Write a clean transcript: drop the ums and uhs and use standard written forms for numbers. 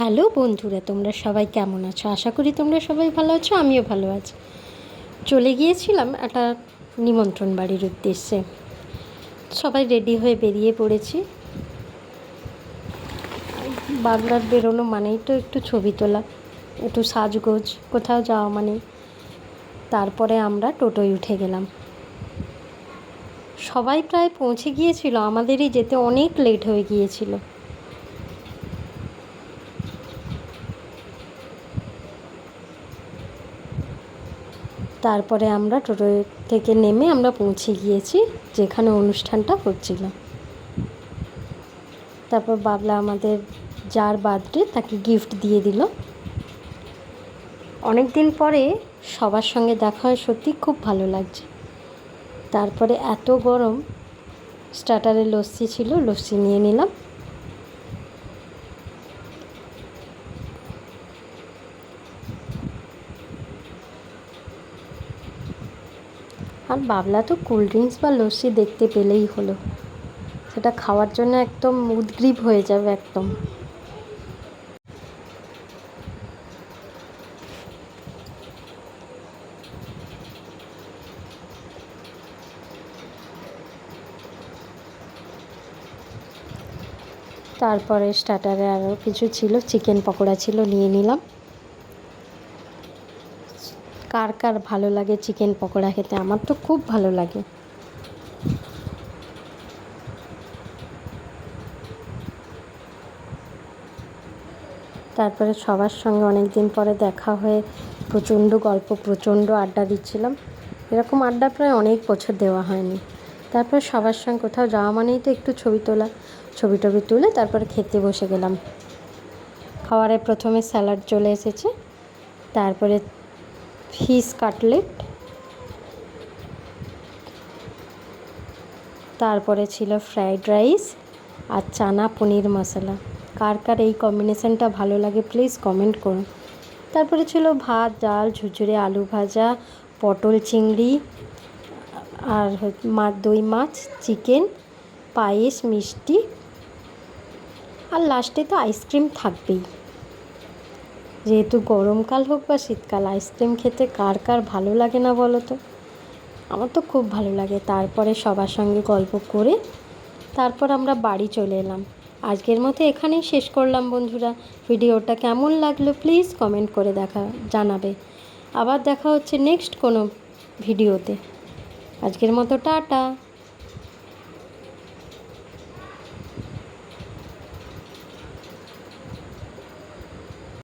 Hello বন্ধুরা, তোমরা সবাই কেমন আছো? আশা করি তোমরা সবাই ভালো আছো, আমিও ভালো আছি। চলে গিয়েছিলাম একটা নিমন্ত্রণ বাড়ির উদ্দেশ্যে। সবাই রেডি হয়ে বেরিয়ে পড়েছি। বাগনার বেরোনো মানেই তো একটু ছবি তোলা, একটু সাজগোজ, কোথাও যাওয়া মানে। তারপরে আমরা টোটোয় উঠে গেলাম। সবাই প্রায় পৌঁছে গিয়েছিল, আমাদেরই যেতে অনেক লেট হয়ে গিয়েছিল। তারপরে আমরা টোটো থেকে নেমে আমরা পৌঁছে গিয়েছি যেখানে অনুষ্ঠানটা হচ্ছিল। তারপর বাবলা আমাদের যার বার্থডে তাকে গিফট দিয়ে দিল। অনেক দিন পরে সবার সঙ্গে দেখা হয়, সত্যি খুব ভালো লাগছে। তারপরে এত গরম, স্টার্টারে লস্যি ছিল, লস্যি নিয়ে নিলাম। আর বাবলা তো কোল্ড ড্রিঙ্কস বা লস্যি দেখতে পেলেই হলো, সেটা খাওয়ার জন্য একদম উদগ্রীব হয়ে যাবে একদম। তারপরে স্টার্টারে আরও কিছু ছিল, চিকেন পকোড়া ছিল, নিয়ে নিলাম। কার কার ভালো লাগে চিকেন পকোড়া খেতে? আমার তো খুব ভালো লাগে। তারপরে সবার সঙ্গে অনেক দিন পরে দেখা হয়ে প্রচণ্ড গল্প, প্রচণ্ড আড্ডা দিচ্ছিলাম। এরকম আড্ডা প্রায় অনেক বছর দেওয়া হয়নি। তারপর সবার সঙ্গে কোথাও যাওয়া মানেই তো একটু ছবি তোলা, ছবি টবি তুলে তারপরে খেতে বসে গেলাম। খাবারে প্রথমে স্যালাড চলে এসেছে, তারপরে ফিশ কাটলেট, তারপরে ছিল ফ্রাইড রাইস আর চানা পনির মশলা। কার কার এই কম্বিনেশানটা ভালো লাগে প্লিজ কমেন্ট করুন। তারপরে ছিল ভাত, ডাল, ঝুরঝুরে আলু ভাজা, পটল চিংড়ি, আর দই মাছ, চিকেন, পায়েস, মিষ্টি, আর লাস্টে তো আইসক্রিম থাকবেই। যেহেতু গরমকাল হোক বা শীতকাল, আইসক্রিম খেতে কার কার ভালো লাগে না বলো তো? আমার তো খুব ভালো লাগে। তারপরে সবার সঙ্গে গল্প করে তারপর আমরা বাড়ি চলে এলাম। আজকের মতো এখানেই শেষ করলাম বন্ধুরা। ভিডিওটা কেমন লাগলো প্লিজ কমেন্ট করে জানাবে। আবার দেখা হচ্ছে নেক্সট কোনো ভিডিওতে। আজকের মতো টাটা।